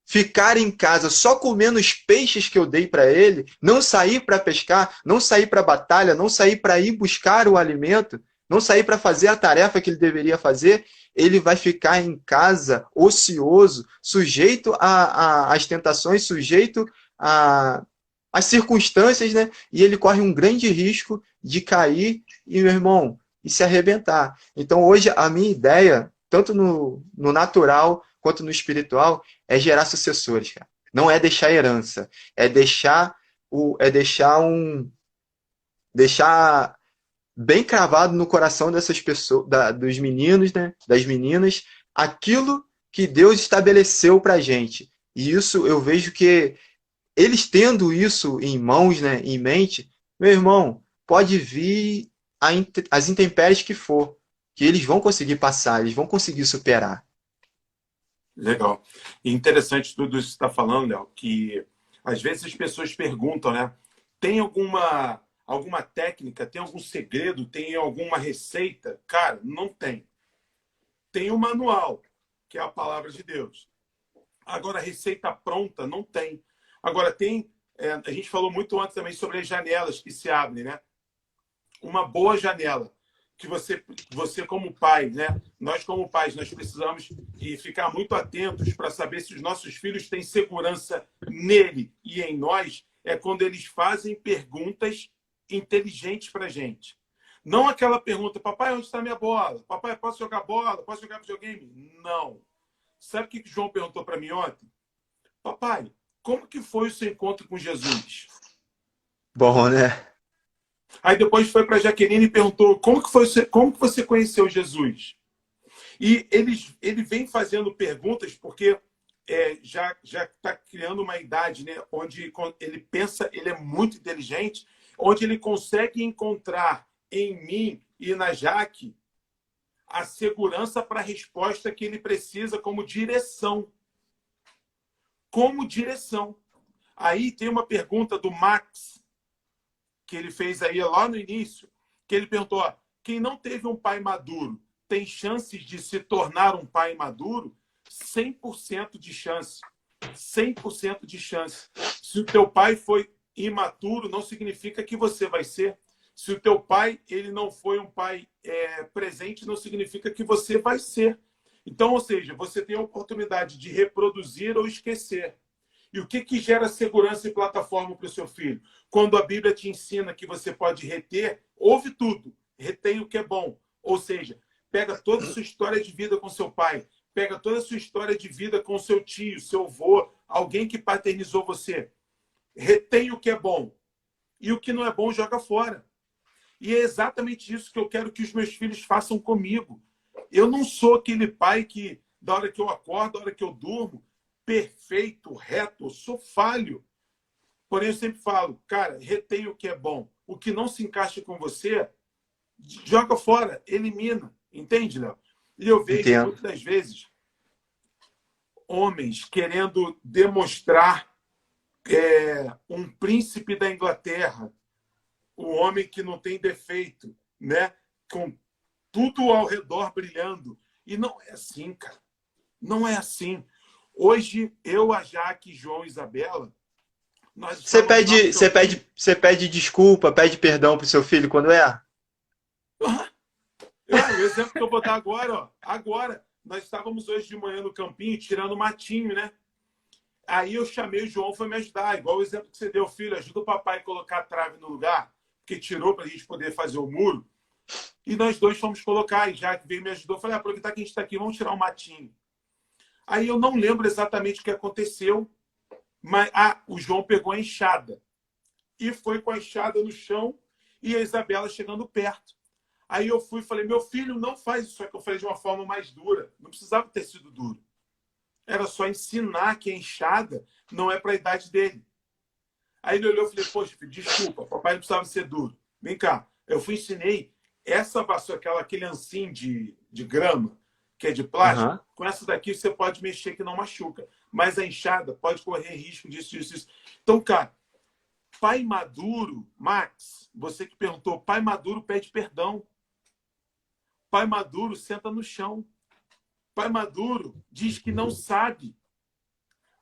ficar em casa só comendo os peixes que eu dei para ele, não sair para pescar, não sair para a batalha, não sair para ir buscar o alimento, não sair para fazer a tarefa que ele deveria fazer, ele vai ficar em casa ocioso, sujeito às tentações, sujeito às circunstâncias, né? E ele corre um grande risco de cair e, meu irmão, e se arrebentar. Então, hoje, a minha ideia, tanto no natural quanto no espiritual, é gerar sucessores, cara. Não é deixar herança, é deixar deixar bem cravado no coração dessas pessoas, dos meninos, né, das meninas, aquilo que Deus estabeleceu para a gente. E isso eu vejo que eles tendo isso em mãos, né, em mente, meu irmão, pode vir as intempéries que for, que eles vão conseguir passar, eles vão conseguir superar. Legal. E interessante tudo isso que você está falando, Léo, que às vezes as pessoas perguntam, né? Tem alguma técnica, tem algum segredo, tem alguma receita? Cara, não tem. Tem o manual, que é a palavra de Deus. Agora, receita pronta, não tem. Agora, a gente falou muito antes também sobre as janelas que se abrem, né? Uma boa janela que você como pai, né? Nós como pais, nós precisamos e ficar muito atentos para saber se os nossos filhos têm segurança nele e em nós, é quando eles fazem perguntas inteligentes para a gente. Não aquela pergunta, papai, onde está minha bola? Papai, posso jogar bola? Posso jogar videogame? Não. Sabe o que o João perguntou para mim ontem? Papai, como que foi o seu encontro com Jesus? Bom, né? Aí depois foi para a Jaqueline e perguntou como que você conheceu Jesus? E ele vem fazendo perguntas porque já está criando uma idade, né, onde ele pensa, ele é muito inteligente, onde ele consegue encontrar em mim e na Jaque a segurança para a resposta que ele precisa como direção. Como direção. Aí tem uma pergunta do Max, que ele fez aí lá no início, que ele perguntou, ó, quem não teve um pai maduro tem chances de se tornar um pai maduro? 100% de chance. 100% de chance. Se o teu pai foi imaturo, não significa que você vai ser. Se o teu pai ele não foi um pai presente, não significa que você vai ser. Então, ou seja, você tem a oportunidade de reproduzir ou esquecer. E o que gera segurança e plataforma para o seu filho? Quando a Bíblia te ensina que você pode reter, ouve tudo, retém o que é bom. Ou seja, pega toda a sua história de vida com seu pai, pega toda a sua história de vida com seu tio, seu avô, alguém que paternizou você. Retém o que é bom. E o que não é bom, joga fora. E é exatamente isso que eu quero que os meus filhos façam comigo. Eu não sou aquele pai que, da hora que eu acordo, da hora que eu durmo, perfeito, reto, eu sou falho. Porém, eu sempre falo, cara, retém o que é bom. O que não se encaixa com você, joga fora, elimina. Entende, Léo? E eu vejo Entendo. muitas das vezes homens querendo demonstrar um príncipe da Inglaterra, o homem que não tem defeito, né? Com tudo ao redor brilhando. E não é assim, cara. Não é assim. Hoje, eu, a Jaque, João e Isabela, nós Você estávamos lá no pede, você campinho. pede, você pede desculpa, pede perdão pro seu filho quando erra? O exemplo que eu vou dar agora, ó. Agora, nós estávamos hoje de manhã no campinho, tirando matinho, né? Aí eu chamei o João, foi me ajudar. Igual o exemplo que você deu, filho, ajuda o papai a colocar a trave no lugar, porque tirou para a gente poder fazer o muro. E nós dois fomos colocar, e já que veio e me ajudou, eu falei, aproveitar que a gente está aqui, vamos tirar um matinho. Aí eu não lembro exatamente o que aconteceu, mas o João pegou a enxada e foi com a enxada no chão e a Isabela chegando perto. Aí eu fui e falei, meu filho, não faz isso. Só que eu falei de uma forma mais dura. Não precisava ter sido duro. Era só ensinar que a enxada não é para a idade dele. Aí ele olhou e falei, poxa, filho, desculpa, papai não precisava ser duro. Vem cá. Eu fui ensinei essa vassoura, aquele ancinho de grama, que é de plástico, Aham. com essa daqui você pode mexer que não machuca. Mas a enxada pode correr risco disso, disso, disso. Então, cara, pai maduro, Max, você que perguntou, pai maduro pede perdão. Pai maduro senta no chão. Pai maduro diz que não sabe.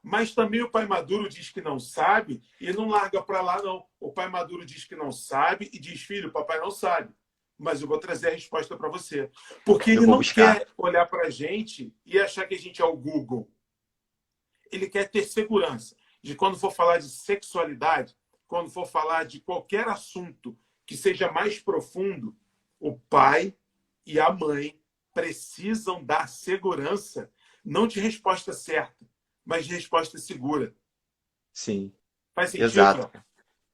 Mas também o pai maduro diz que não sabe e não larga para lá, não. O pai maduro diz que não sabe e diz, filho, papai não sabe. Mas eu vou trazer a resposta para você. Porque Eu ele vou não buscar. quer olhar para a gente e achar que a gente é o Google. Ele quer ter segurança de quando for falar de sexualidade, quando for falar de qualquer assunto que seja mais profundo, o pai e a mãe precisam dar segurança, não de resposta certa, mas de resposta segura. Sim, Faz sentido, exato. Léo?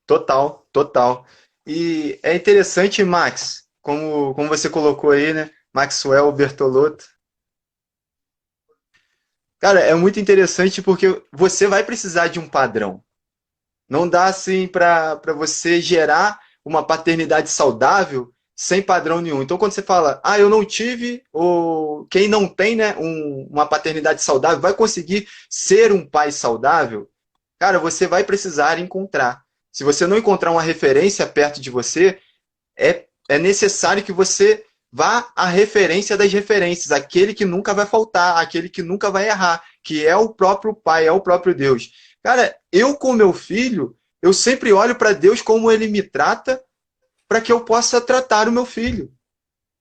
Total, total. E é interessante, Max, como você colocou aí, né? Maxwell Bertolotto. Cara, é muito interessante porque você vai precisar de um padrão. Não dá assim para você gerar uma paternidade saudável sem padrão nenhum. Então, quando você fala, ah, eu não tive, ou quem não tem, né, uma paternidade saudável, vai conseguir ser um pai saudável, cara, você vai precisar encontrar. Se você não encontrar uma referência perto de você, é necessário que você vá à referência das referências, aquele que nunca vai faltar, aquele que nunca vai errar, que é o próprio Pai, é o próprio Deus. Cara, eu com meu filho, eu sempre olho para Deus como ele me trata para que eu possa tratar o meu filho.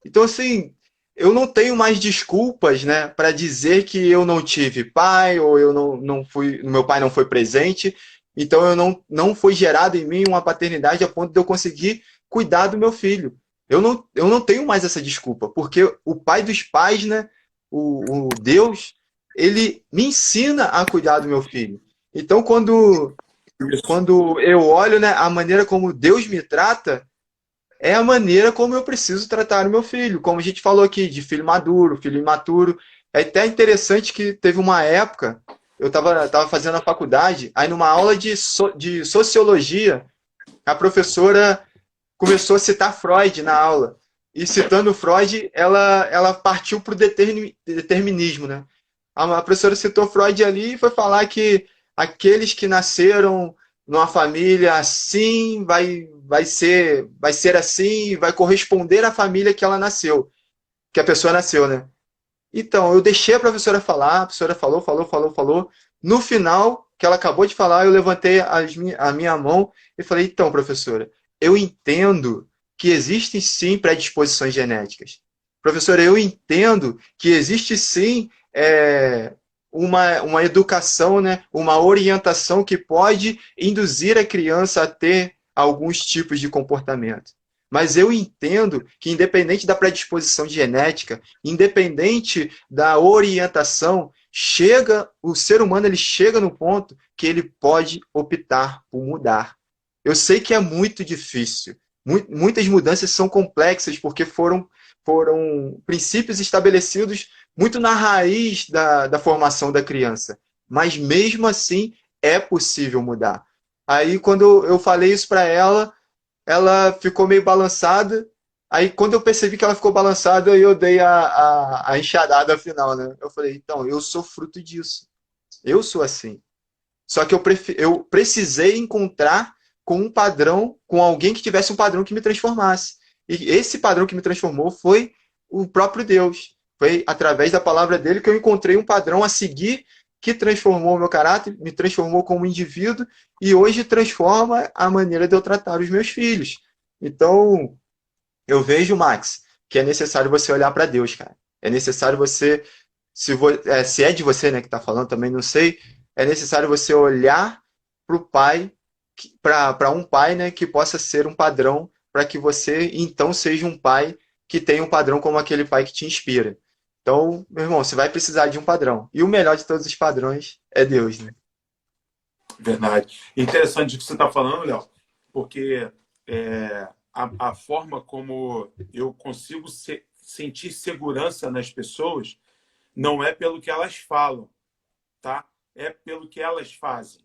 Então, assim, eu não tenho mais desculpas, né, para dizer que eu não tive pai, ou eu não fui, meu pai não foi presente, então não foi gerado em mim uma paternidade a ponto de eu conseguir cuidar do meu filho. Eu não tenho mais essa desculpa, porque o pai dos pais, né, o Deus, ele me ensina a cuidar do meu filho. Então, Isso. quando eu olho, né, a maneira como Deus me trata, é a maneira como eu preciso tratar o meu filho. Como a gente falou aqui, de filho maduro, filho imaturo. É até interessante que teve uma época, eu tava fazendo a faculdade, aí numa aula de sociologia, a professora começou a citar Freud na aula. E citando Freud, ela partiu para o determinismo, né? A professora citou Freud ali e foi falar que aqueles que nasceram numa família assim vai ser assim, vai corresponder à família que ela nasceu, que a pessoa nasceu, né? Então, eu deixei a professora falar, a professora falou, falou, falou, falou. No final, que ela acabou de falar, eu levantei a minha mão e falei: então, professora, eu entendo que existem sim predisposições genéticas. Professora, eu entendo que existe sim uma educação, né, uma orientação que pode induzir a criança a ter alguns tipos de comportamento. Mas eu entendo que, independente da predisposição genética, independente da orientação, o ser humano ele chega no ponto que ele pode optar por mudar. Eu sei que é muito difícil. Muitas mudanças são complexas porque foram princípios estabelecidos muito na raiz da formação da criança. Mas mesmo assim é possível mudar. Aí quando eu falei isso para ela ficou meio balançada. Aí, quando eu percebi que ela ficou balançada, eu dei a enxadada final, né? Eu falei, então, eu sou fruto disso. Eu sou assim. Só que eu precisei encontrar com um padrão, com alguém que tivesse um padrão que me transformasse. E esse padrão que me transformou foi o próprio Deus. Foi através da palavra dele que eu encontrei um padrão a seguir que transformou o meu caráter, me transformou como indivíduo e hoje transforma a maneira de eu tratar os meus filhos. Então, eu vejo, Max, que é necessário você olhar para Deus, cara. É necessário você, se é de você, né, que está falando, também não sei, é necessário você olhar para o pai, para um pai, né, que possa ser um padrão, para que você então seja um pai que tenha um padrão como aquele pai que te inspira. Então, meu irmão, você vai precisar de um padrão. E o melhor de todos os padrões é Deus, né? Verdade. Interessante o que você está falando, Léo, porque a forma como eu consigo sentir segurança nas pessoas não é pelo que elas falam, tá? É pelo que elas fazem.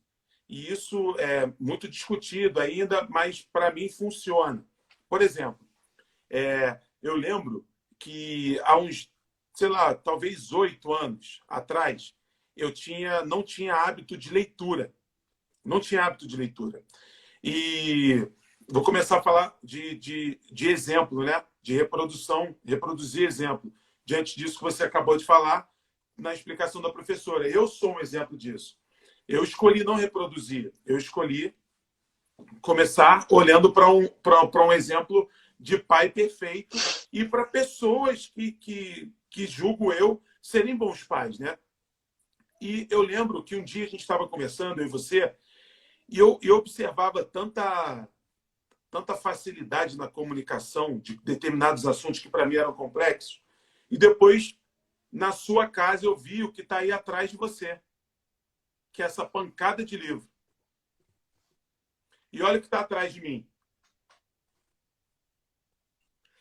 E isso é muito discutido ainda, mas para mim funciona. Por exemplo, eu lembro que há uns, sei lá, talvez 8 anos atrás, não tinha hábito de leitura. Não tinha hábito de leitura. E vou começar a falar de exemplo, né? De reprodução, reproduzir exemplo. Diante disso que você acabou de falar na explicação da professora. Eu sou um exemplo disso. Eu escolhi não reproduzir. Eu escolhi começar olhando para um exemplo de pai perfeito e para pessoas que julgo eu serem bons pais, né? E eu lembro que um dia a gente estava conversando, eu e você, e eu observava tanta facilidade na comunicação de determinados assuntos que para mim eram complexos. E depois, na sua casa, eu vi o que está aí atrás de você, que é essa pancada de livro. E olha o que está atrás de mim.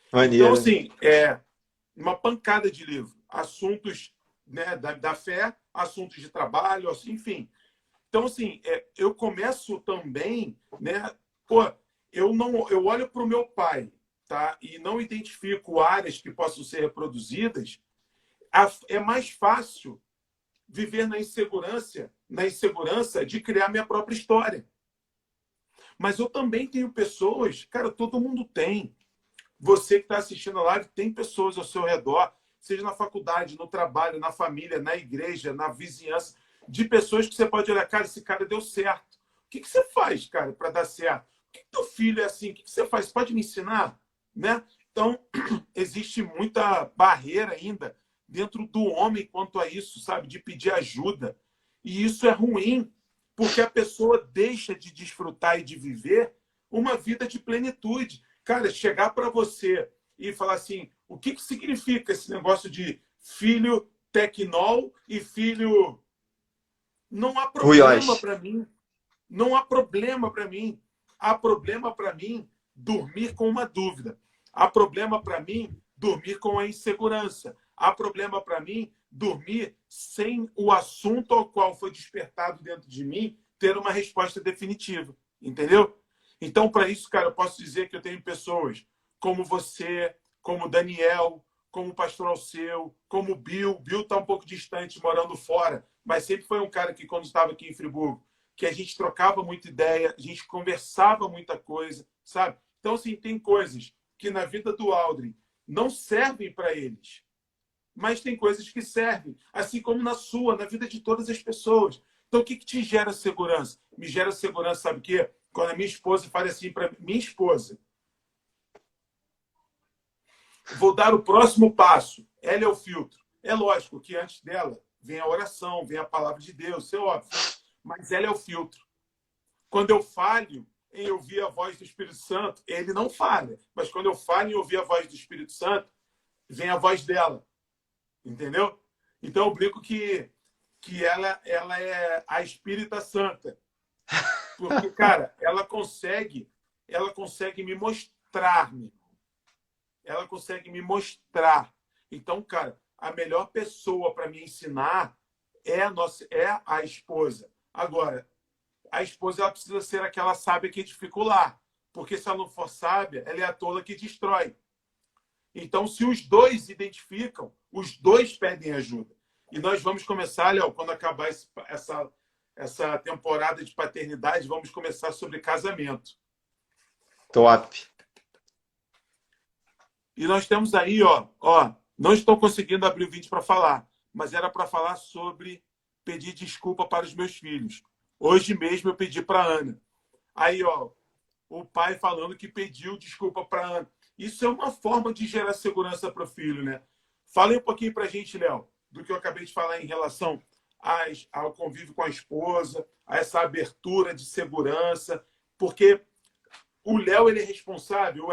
Então, Maneiro. assim, uma pancada de livro. Assuntos, né, da fé, assuntos de trabalho, assim, enfim. Então, assim, eu começo também, né? Pô, eu olho para o meu pai, tá? E não identifico áreas que possam ser reproduzidas. É mais fácil viver na insegurança de criar minha própria história. Mas eu também tenho pessoas, cara, todo mundo tem. Você que está assistindo a live, tem pessoas ao seu redor, seja na faculdade, no trabalho, na família, na igreja, na vizinhança, de pessoas que você pode olhar, cara, esse cara deu certo. O que você faz, cara, para dar certo? Por que teu filho é assim? O que você faz? Você pode me ensinar? Né? Então, existe muita barreira ainda dentro do homem quanto a isso, sabe? De pedir ajuda. E isso é ruim, porque a pessoa deixa de desfrutar e de viver uma vida de plenitude. Cara, chegar para você e falar assim, o que significa esse negócio de filho tecnol e filho... Não há problema Ruiós. para mim. Não há problema para mim. Há problema para mim dormir com uma dúvida. Há problema para mim dormir com a insegurança. Há problema para mim dormir sem o assunto ao qual foi despertado dentro de mim ter uma resposta definitiva. Entendeu? Então, para isso, cara, eu posso dizer que eu tenho pessoas como você, como Daniel, como o pastor Alceu, como o Bill. Bill está um pouco distante, morando fora, mas sempre foi um cara que, quando estava aqui em Friburgo, que a gente trocava muita ideia, a gente conversava muita coisa, sabe? Então, assim, tem coisas que na vida do Aldrin não servem para eles, mas tem coisas que servem, assim como na sua, na vida de todas as pessoas. Então, o que te gera segurança? Me gera segurança, sabe o quê? Quando a minha esposa fala assim para minha esposa, vou dar o próximo passo. Ela é o filtro. É lógico que antes dela vem a oração, vem a palavra de Deus, isso é óbvio. Mas ela é o filtro. Quando eu falho em ouvir a voz do Espírito Santo, ele não falha. Mas quando eu falho em ouvir a voz do Espírito Santo, vem a voz dela. Entendeu? Então eu brinco que ela é a Espírita Santa. Porque, cara, ela consegue me mostrar-me. Ela consegue me mostrar. Então, cara, a melhor pessoa para me ensinar é a esposa. Agora, a esposa ela precisa ser aquela sábia que edifica o lar. Porque se ela não for sábia, ela é a tola que destrói. Então, se os dois identificam, os dois pedem ajuda. E nós vamos começar, Léo, quando acabar essa temporada de paternidade, vamos começar sobre casamento. Top. E nós temos aí, não estou conseguindo abrir o vídeo para falar, mas era para falar sobre pedir desculpa para os meus filhos. Hoje mesmo eu pedi para a Ana. Aí, o pai falando que pediu desculpa para a Ana. Isso é uma forma de gerar segurança para o filho, né? Fala aí um pouquinho para a gente, Léo, do que eu acabei de falar em relação ao convívio com a esposa, a essa abertura de segurança, porque o Léo ele é responsável,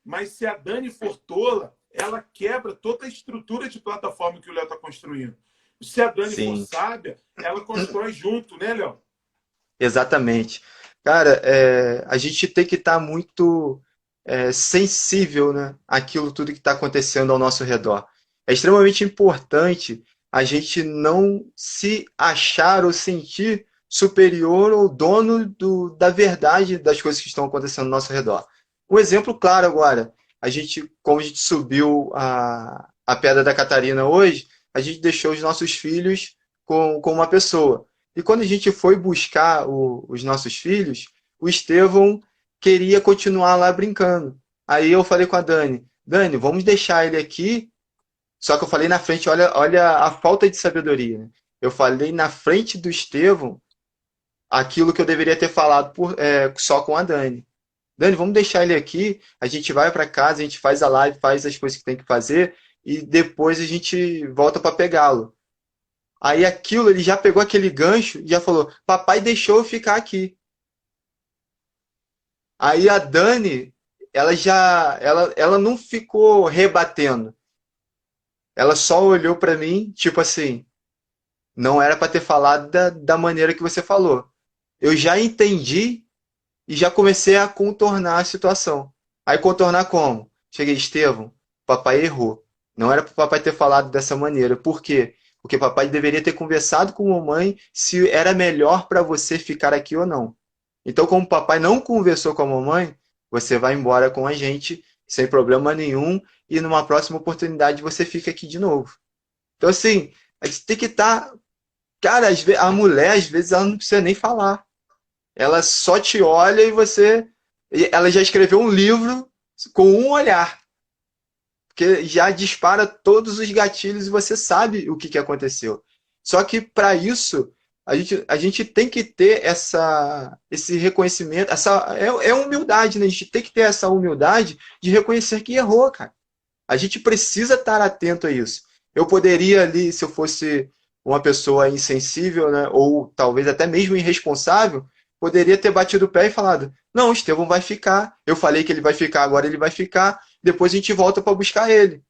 mas se a Dani for tola, ela quebra toda a estrutura de plataforma que o Léo está construindo. Se a Dani for Sim, sábia, ela constrói junto, né, Léo? exatamente. Cara, a gente tem que estar muito sensível, né, àquilo tudo que está acontecendo ao nosso redor. É extremamente importante a gente não se achar ou sentir superior ou dono da verdade das coisas que estão acontecendo ao nosso redor. Um exemplo claro agora, como a gente subiu a Pedra da Catarina hoje, a gente deixou os nossos filhos com uma pessoa. E quando a gente foi buscar os nossos filhos, o Estevão queria continuar lá brincando. Aí eu falei com a Dani, Dani, vamos deixar ele aqui. Só que eu falei na frente, olha a falta de sabedoria, né? Eu falei na frente do Estevão aquilo que eu deveria ter falado só com a Dani. Dani, vamos deixar ele aqui, a gente vai para casa, a gente faz a live, faz as coisas que tem que fazer e depois a gente volta para pegá-lo. Aí aquilo, ele já pegou aquele gancho e já falou, papai deixou eu ficar aqui. Aí a Dani, ela não ficou rebatendo. Ela só olhou para mim, tipo assim, não era para ter falado da maneira que você falou. Eu já entendi e já comecei a contornar a situação. Aí contornar como? Cheguei, Estevão, papai errou. Não era para o papai ter falado dessa maneira. Por quê? Porque papai deveria ter conversado com a mamãe se era melhor para você ficar aqui ou não. Então, como o papai não conversou com a mamãe, você vai embora com a gente sem problema nenhum e numa próxima oportunidade você fica aqui de novo. Então, assim, a gente tem que estar. Cara, a mulher, às vezes, ela não precisa nem falar. Ela só te olha e você. Ela já escreveu um livro com um olhar. Porque já dispara todos os gatilhos e você sabe o que, que aconteceu. Só que para isso, a gente tem que ter esse reconhecimento, é humildade, né? A gente tem que ter essa humildade de reconhecer que errou, cara. A gente precisa estar atento a isso. Eu poderia ali, se eu fosse uma pessoa insensível, né, ou talvez até mesmo irresponsável, poderia ter batido o pé e falado: não, o Estevão vai ficar. Eu falei que ele vai ficar, agora ele vai ficar. Depois a gente volta para buscar ele.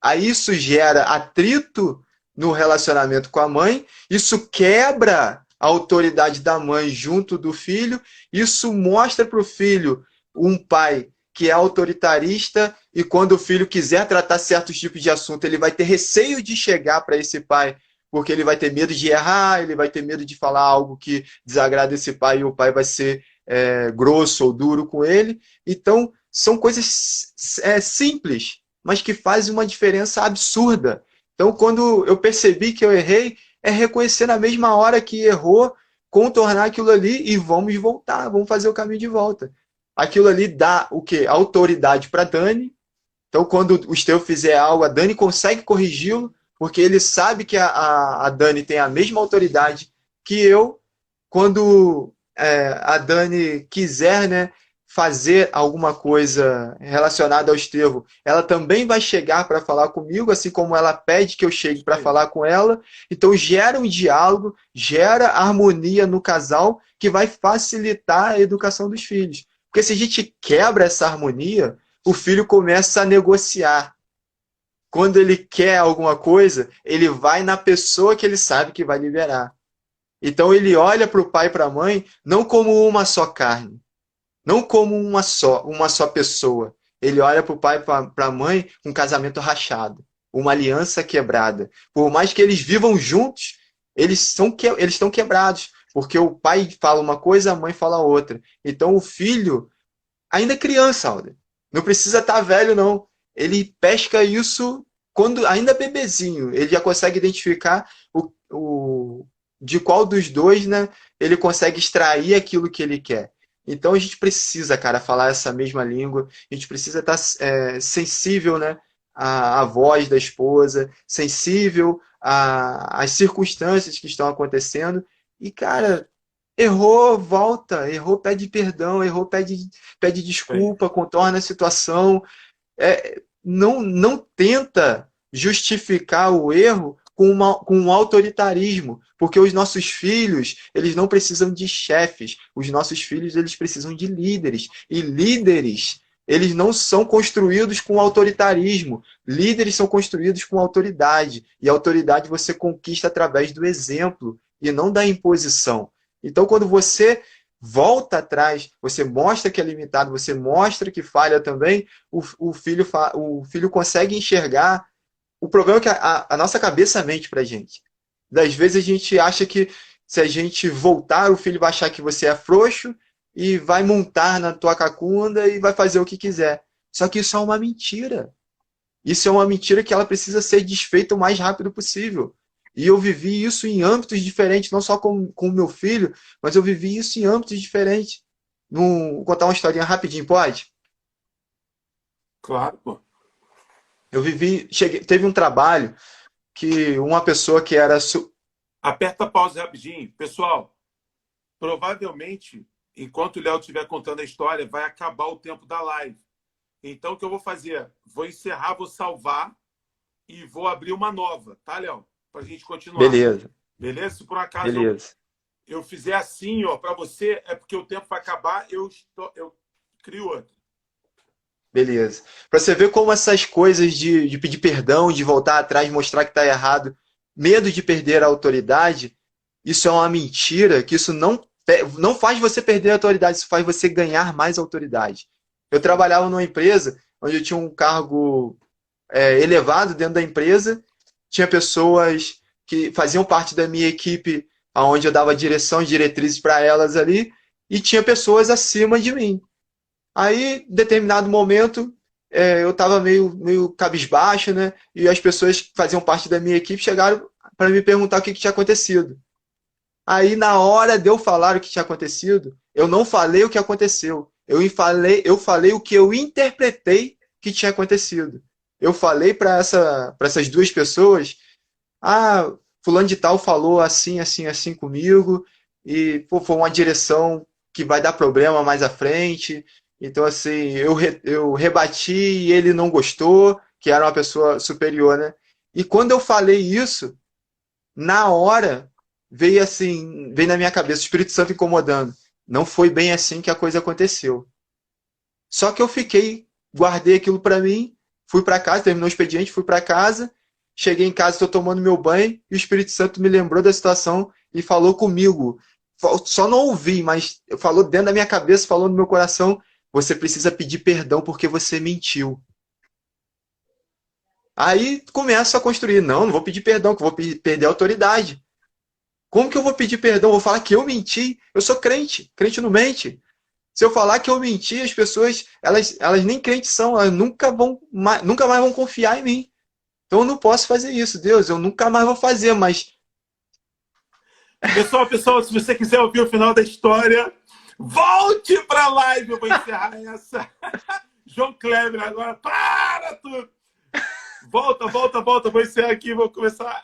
Aí isso gera atrito no relacionamento com a mãe, isso quebra a autoridade da mãe junto do filho, isso mostra para o filho um pai que é autoritarista e quando o filho quiser tratar certos tipos de assunto, ele vai ter receio de chegar para esse pai, porque ele vai ter medo de errar, ele vai ter medo de falar algo que desagrada esse pai e o pai vai ser grosso ou duro com ele. Então, são coisas simples, mas que fazem uma diferença absurda. Então, quando eu percebi que eu errei, é reconhecer na mesma hora que errou, contornar aquilo ali e vamos voltar, vamos fazer o caminho de volta. Aquilo ali dá o quê? Autoridade para Dani. Então, quando o Esteu fizer algo, a Dani consegue corrigi-lo, porque ele sabe que a Dani tem a mesma autoridade que eu. Quando a Dani quiser, né, fazer alguma coisa relacionada ao Estevão, ela também vai chegar para falar comigo, assim como ela pede que eu chegue para falar com ela. Então gera um diálogo, gera harmonia no casal que vai facilitar a educação dos filhos. Porque se a gente quebra essa harmonia, o filho começa a negociar. Quando ele quer alguma coisa, ele vai na pessoa que ele sabe que vai liberar. Então ele olha para o pai e para a mãe não como uma só carne, não como uma só pessoa. Ele olha para o pai e para a mãe com um casamento rachado, uma aliança quebrada. Por mais que eles vivam juntos, eles estão quebrados, porque o pai fala uma coisa, a mãe fala outra. Então o filho, ainda é criança, Alder, não precisa estar velho, não. Ele pesca isso quando ainda é bebezinho. Ele já consegue identificar de qual dos dois, né, ele consegue extrair aquilo que ele quer. Então a gente precisa, cara, falar essa mesma língua, a gente precisa estar sensível, né, à voz da esposa, sensível às circunstâncias que estão acontecendo. E, cara, errou, volta, errou, pede perdão, errou, pede desculpa, contorna a situação. Não tenta justificar o erro com um autoritarismo, porque os nossos filhos, eles não precisam de chefes, os nossos filhos, eles precisam de líderes, e líderes, eles não são construídos com autoritarismo, líderes são construídos com autoridade, e a autoridade você conquista através do exemplo, e não da imposição. Então, quando você volta atrás, você mostra que é limitado, você mostra que falha também, o filho consegue enxergar. O problema é que a nossa cabeça mente pra gente. Das vezes a gente acha que se a gente voltar, o filho vai achar que você é frouxo e vai montar na tua cacunda e vai fazer o que quiser. Só que isso é uma mentira. Isso é uma mentira que ela precisa ser desfeita o mais rápido possível. E eu vivi isso em âmbitos diferentes, não só com o meu filho, mas eu vivi isso em âmbitos diferentes. Vou contar uma historinha rapidinho, pode? Claro, pô. Teve um trabalho que uma pessoa que era... Aperta a pausa rapidinho. Pessoal, provavelmente, enquanto o Léo estiver contando a história, vai acabar o tempo da live. Então, o que eu vou fazer? Vou encerrar, vou salvar e vou abrir uma nova, tá, Léo? Pra gente continuar. Beleza. Beleza? Se por acaso eu fizer assim, ó, para você, é porque o tempo vai acabar, eu crio outro. Beleza. Para você ver como essas coisas de pedir perdão, de voltar atrás, mostrar que está errado, medo de perder a autoridade, isso é uma mentira, que isso não não faz você perder a autoridade, isso faz você ganhar mais autoridade. Eu trabalhava numa empresa onde eu tinha um cargo elevado dentro da empresa, tinha pessoas que faziam parte da minha equipe, onde eu dava direção e diretrizes para elas ali, e tinha pessoas acima de mim. Aí, em determinado momento, eu estava meio cabisbaixo, né? E as pessoas que faziam parte da minha equipe chegaram para me perguntar o que tinha acontecido. Aí, na hora de eu falar o que tinha acontecido, eu não falei o que aconteceu. Eu falei o que eu interpretei que tinha acontecido. Eu falei para essas duas pessoas, fulano de tal falou assim, assim, assim comigo, e pô, foi uma direção que vai dar problema mais à frente. Então, assim, eu rebati e ele não gostou, que era uma pessoa superior, né? E quando eu falei isso, na hora, veio na minha cabeça o Espírito Santo incomodando. Não foi bem assim que a coisa aconteceu. Só que eu guardei aquilo para mim, fui para casa, terminou o expediente, fui para casa, cheguei em casa, estou tomando meu banho, e o Espírito Santo me lembrou da situação e falou comigo. Só não ouvi, mas falou dentro da minha cabeça, falou no meu coração, você precisa pedir perdão porque você mentiu. Aí começo a construir, não vou pedir perdão, que eu vou perder a autoridade. Como que eu vou pedir perdão? Vou falar que eu menti? Eu sou crente, crente não mente. Se eu falar que eu menti, as pessoas, elas nem crentes são, elas nunca mais vão confiar em mim. Então eu não posso fazer isso, Deus, eu nunca mais vou fazer, mas... Pessoal, se você quiser ouvir o final da história, volte para a live, eu vou encerrar essa. João Kleber agora, para tudo! Volta, vou encerrar aqui, vou começar